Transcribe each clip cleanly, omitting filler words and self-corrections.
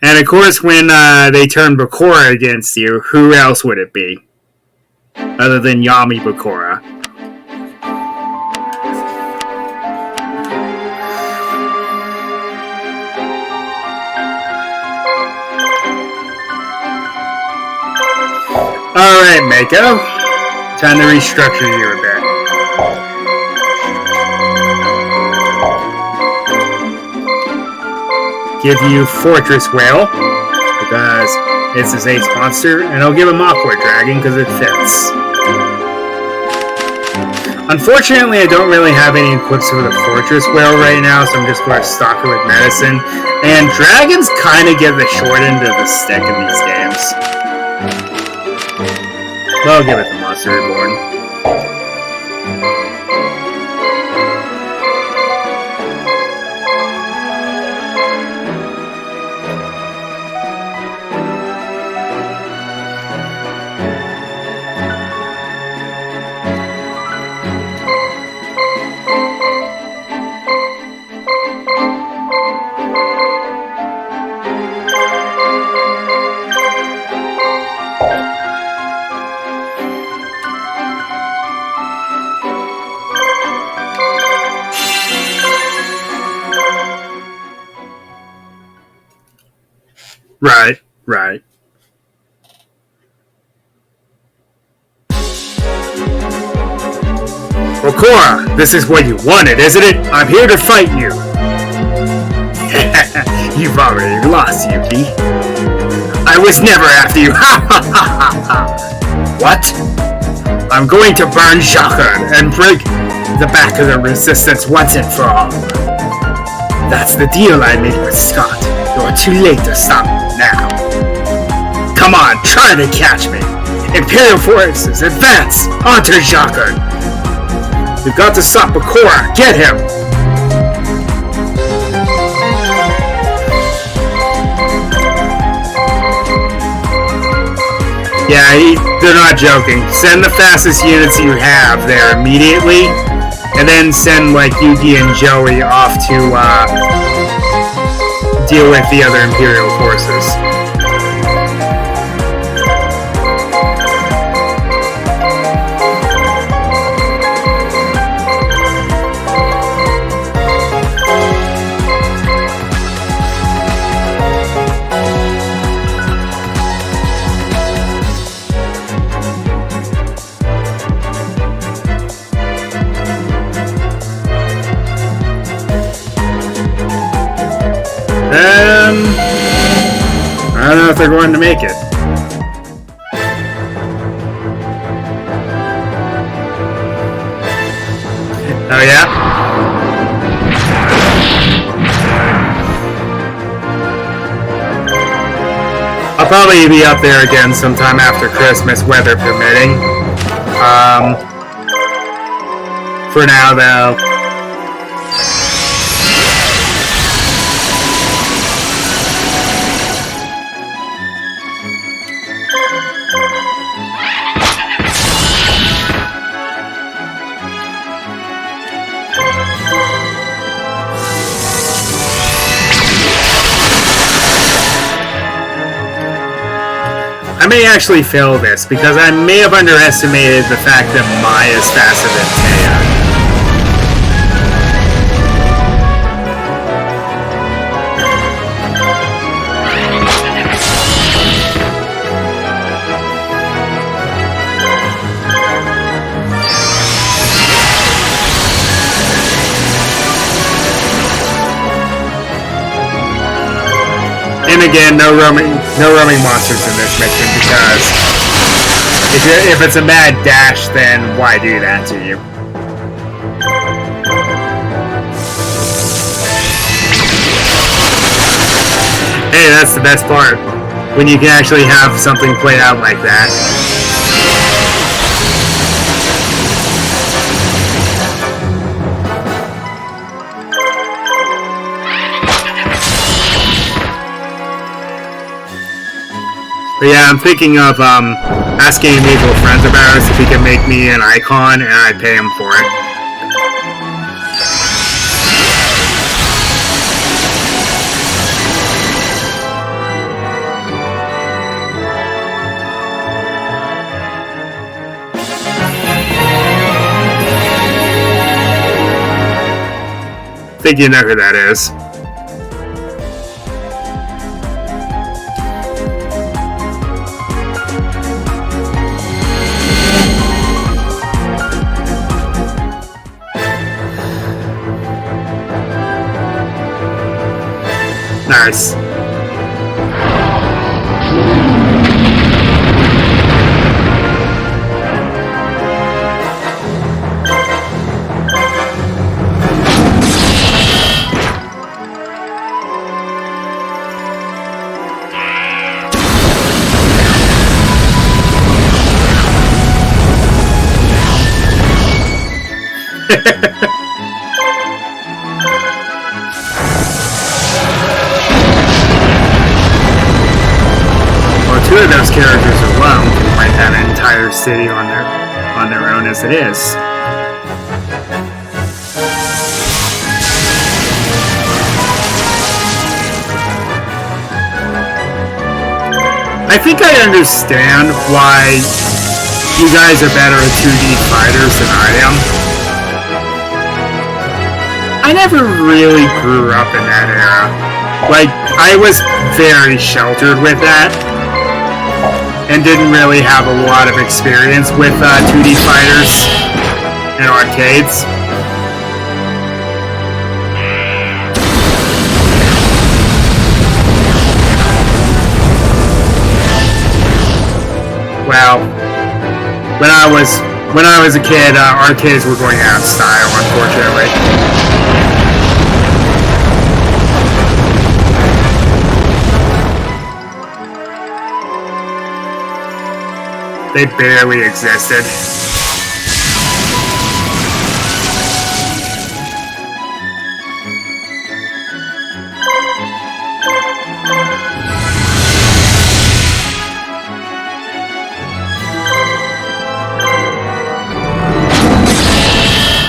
And of course, when they turn Bakura against you, who else would it be? Other than Yami Bakura. Alright, Mako. Time to restructure you a bit. Give you Fortress Whale, because it's his ace monster, and I'll give him Aqua Dragon, because it fits. Unfortunately, I don't really have any equips for the Fortress Whale right now, so I'm just going to stock her with medicine. And dragons kind of get the short end of the stick in these games. But I'll give it to Monster Reborn. Right. Bakura, this is what you wanted, isn't it? I'm here to fight you. You've already lost, Yuki. I was never after you. What? I'm going to burn Shotgun and break the back of the resistance once and for all. That's the deal I made with Scott. You're too late to stop me now. Come on, try to catch me. Imperial forces, advance! Onto Shotgun! We've got to stop Bakura. Get him! Yeah, they're not joking. Send the fastest units you have there immediately, and then send like Yuki and Joey off to deal with the other Imperial forces. I don't know if they're going to make it. Oh yeah? I'll probably be up there again sometime after Christmas, weather permitting. For now though, I may actually fail this, because I may have underestimated the fact that Mai is faster than Taya. And again, no roaming monsters in this mission, because if it's a mad dash, then why do that to you? Hey, that's the best part, when you can actually have something played out like that. But yeah, I'm thinking of asking mutual friends of ours if he can make me an icon, and I pay him for it. think you know who that is. Nice. Well, two of those characters alone might have an entire city on their own as it is. I think I understand why you guys are better at 2D fighters than I am. I never really grew up in that era. Like, I was very sheltered with that, and didn't really have a lot of experience with 2D fighters and arcades. Well, when I was a kid, arcades were going out of style, unfortunately. They barely existed.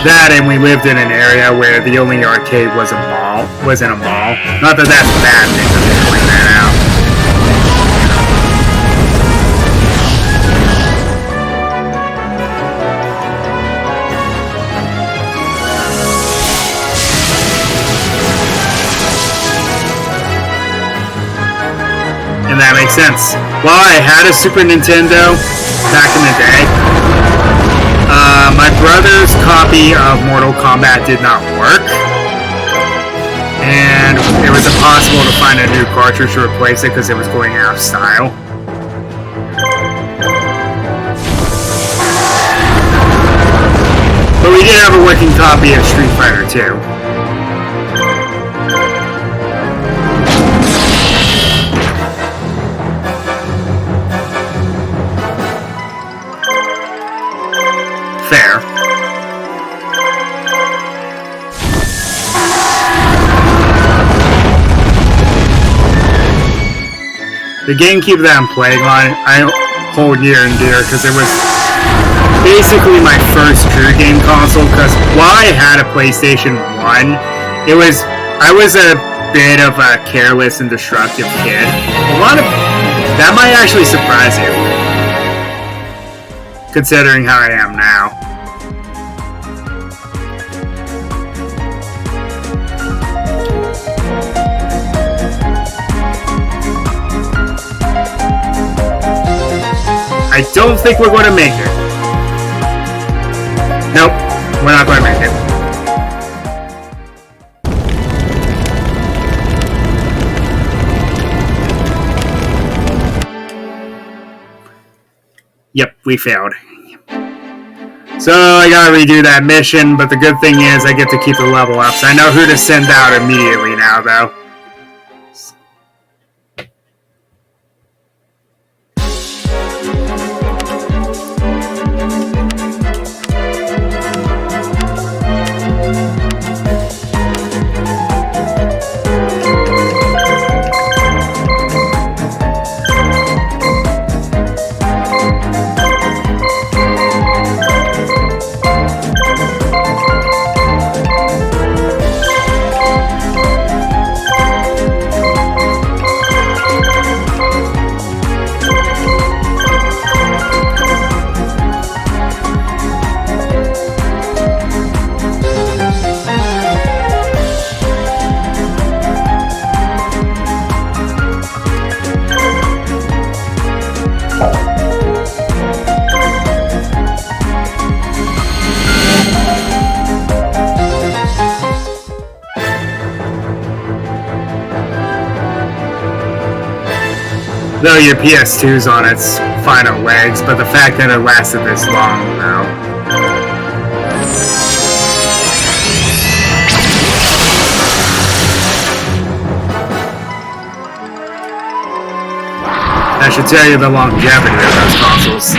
That, and we lived in an area where the only arcade was in a mall. Not that that's a bad thing, I'm just pointing that out. And that makes sense. Well, I had a Super Nintendo back in the day. My brother's copy of Mortal Kombat did not work, and it was impossible to find a new cartridge to replace it because it was going out of style. But we did have a working copy of Street Fighter 2. Fair. The GameCube that I'm playing on, I hold near and dear because it was basically my first true game console. Because while I had a PlayStation 1, I was a bit of a careless and destructive kid. That might actually surprise you, considering how I am now. I don't think we're going to make it. Nope, we're not going to make it. Yep, we failed. So I gotta redo that mission, but the good thing is I get to keep the level up, so I know who to send out immediately now, though. Though your PS2's on its final legs, but the fact that it lasted this long, though. That should tell you the longevity of those consoles.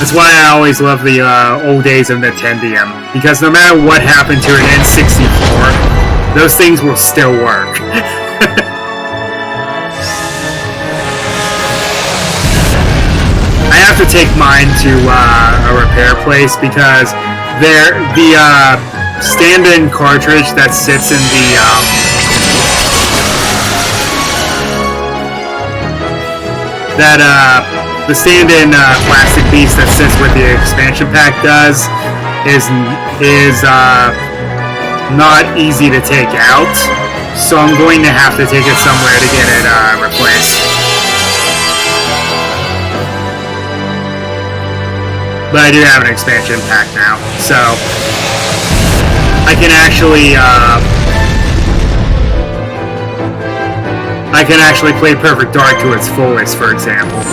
That's why I always love the old days of Nintendium, because no matter what happened to an N64, those things will still work. I have to take mine to a repair place because the stand-in cartridge that sits in the stand-in plastic piece that sits where the expansion pack does is not easy to take out, so I'm going to have to take it somewhere to get it replaced. But I do have an expansion pack now, so I can actually play Perfect Dark to its fullest, for example.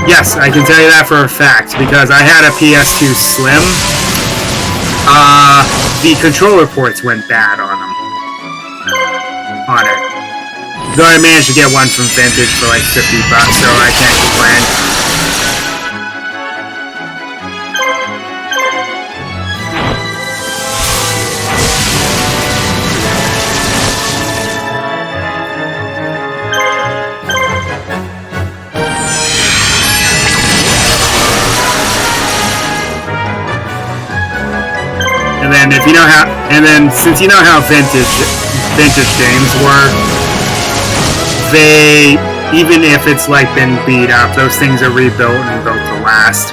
Yes, I can tell you that for a fact, because I had a PS2 Slim. The controller ports went bad on it. Though I managed to get one from Vintage for like $50, so I can't complain. Since you know how vintage games work, even if it's like been beat up, those things are rebuilt and built to last.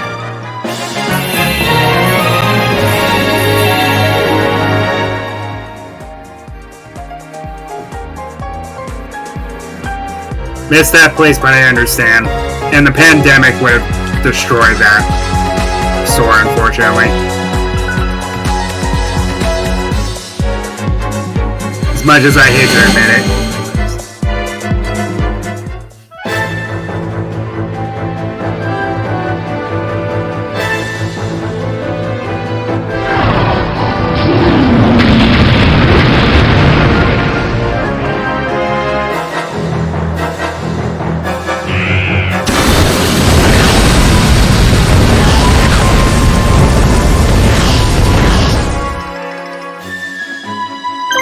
Missed that place, but I understand. And the pandemic would have destroyed that store, unfortunately. As much as I hate to admit it.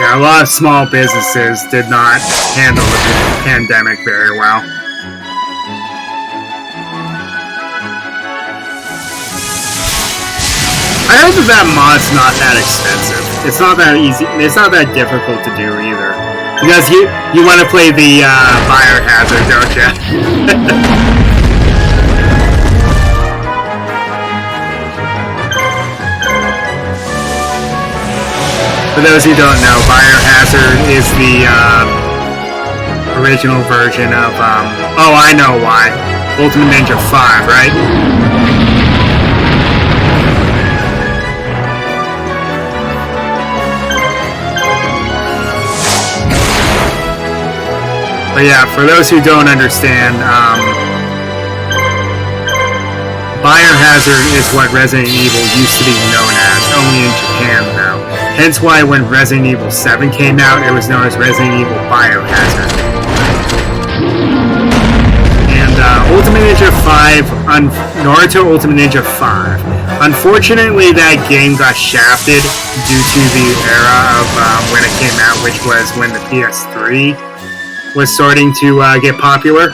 A lot of small businesses did not handle the pandemic very well. I heard that mod's not that expensive. It's not that easy. It's not that difficult to do either. Because you want to play the Biohazard, don't you? For those who don't know, Biohazard is the original version of, oh, I know why. Ultimate Ninja 5, right? But yeah, for those who don't understand, Biohazard is what Resident Evil used to be known as, only in Japan now. Hence why when Resident Evil 7 came out, it was known as Resident Evil Biohazard. And Ultimate Ninja 5, Naruto Ultimate Ninja 5. Unfortunately, that game got shafted due to the era of when it came out, which was when the PS3 was starting to get popular.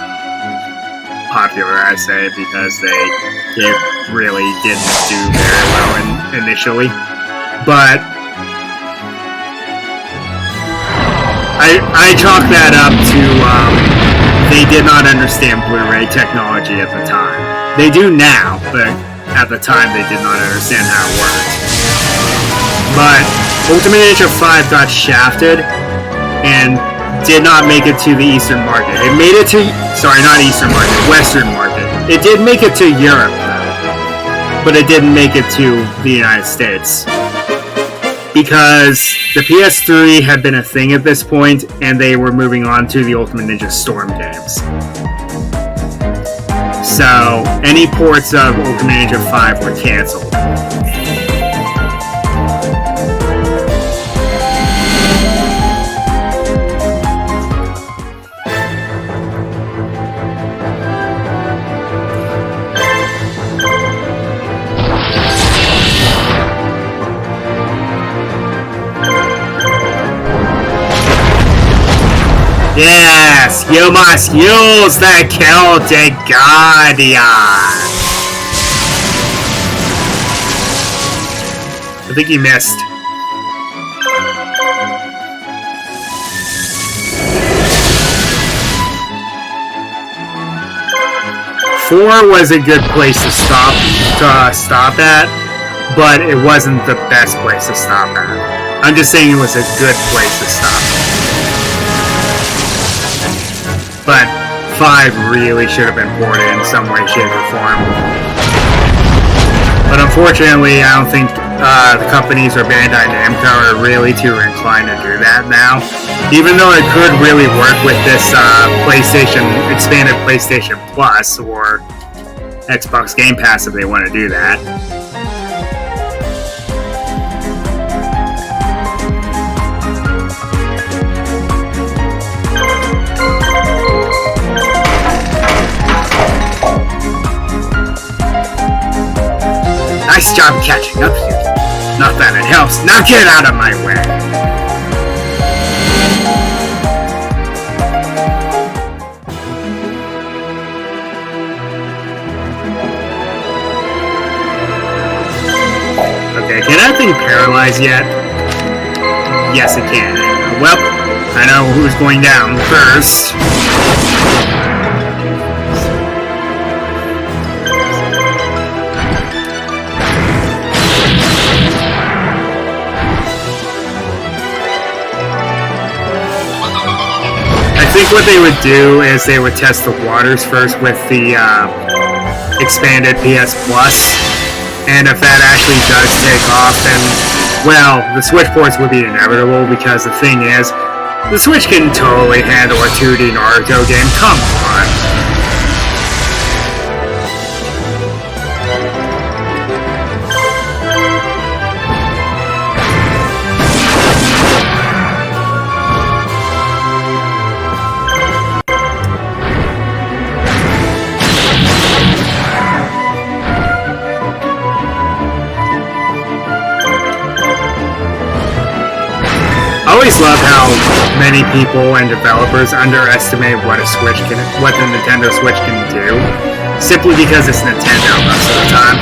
Popular, I say, because it really didn't do very well initially. But I chalk that up to they did not understand Blu-ray technology at the time. They do now, but at the time they did not understand how it worked. But Ultimate Ninja 5 got shafted and did not make it to the Eastern market. It made it to, sorry, not Eastern market, Western market. It did make it to Europe, though, but it didn't make it to the United States. Because the PS3 had been a thing at this point, and they were moving on to the Ultimate Ninja Storm games. So, any ports of Ultimate Ninja 5 were cancelled. Yes, you must use the Celtic Guardian! I think he missed. Four was a good place to stop at, but it wasn't the best place to stop at. I'm just saying it was a good place to stop. But 5 really should have been ported in some way, shape, or form. But unfortunately, I don't think the companies or Bandai Namco are really too inclined to do that now. Even though it could really work with this expanded PlayStation Plus or Xbox Game Pass if they want to do that. Nice job catching up here. Not that it helps. Now get out of my way. Okay, can that thing paralyze yet? Yes, it can. Well, I know who's going down first. I think what they would do is they would test the waters first with the expanded PS Plus, and if that actually does take off, then, well, the Switch ports would be inevitable, because the thing is, the Switch can totally handle a 2D Naruto game, come on. I always love how many people and developers underestimate what the Nintendo Switch can do, simply because it's Nintendo most of the time.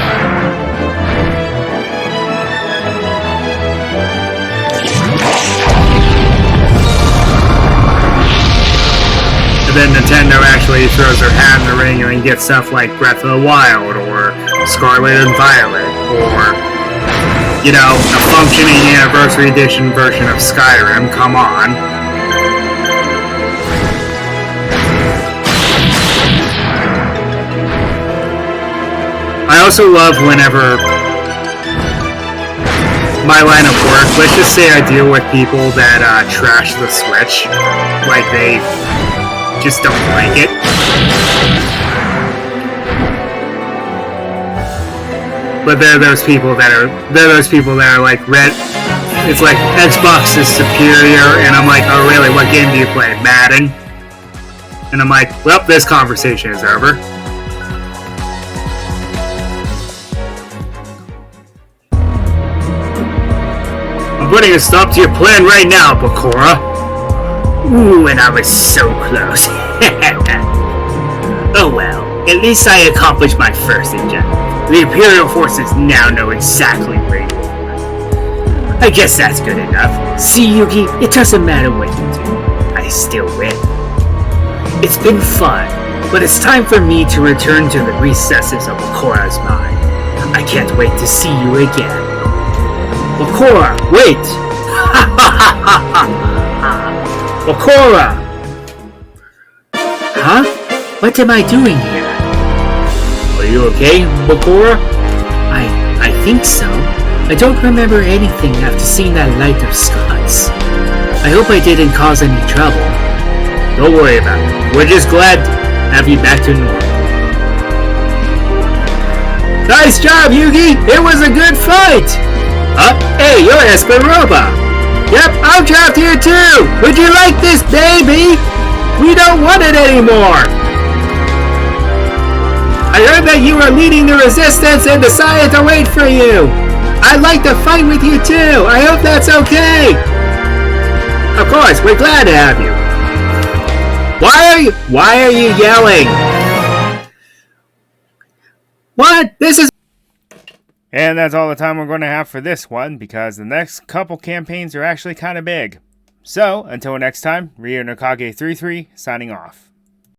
And then Nintendo actually throws their hat in the ring and gets stuff like Breath of the Wild, or Scarlet and Violet, or, you know, a functioning Anniversary Edition version of Skyrim, come on. I also love whenever my line of work, let's just say I deal with people that trash the Switch, like they just don't like it. But they're those people that are like, it's like, Xbox is superior, and I'm like, oh really, what game do you play? Madden? And I'm like, well, this conversation is over. I'm putting a stop to your plan right now, Bakura. Ooh, and I was so close. Oh well, at least I accomplished my first objective. The Imperial forces now know exactly where you are. I guess that's good enough. See, Yugi, it doesn't matter what you do. I still win. It's been fun, but it's time for me to return to the recesses of Bakura's mind. I can't wait to see you again. Bakura, wait! Bakura! Huh? What am I doing here? Are you okay, Bakura? I think so. I don't remember anything after seeing that light of Scott's. I hope I didn't cause any trouble. Don't worry about it. We're just glad to have you back to normal. Nice job, Yugi! It was a good fight! Hey, you're Esperoba! Yep, I'm trapped here too! Would you like this, baby? We don't want it anymore! I heard that you were leading the resistance and decided to wait for you! I'd like to fight with you too! I hope that's okay! Of course, we're glad to have you! Why are you yelling? What? This is... And that's all the time we're going to have for this one, because the next couple campaigns are actually kind of big. So, until next time, Ryo Nakage 33 signing off.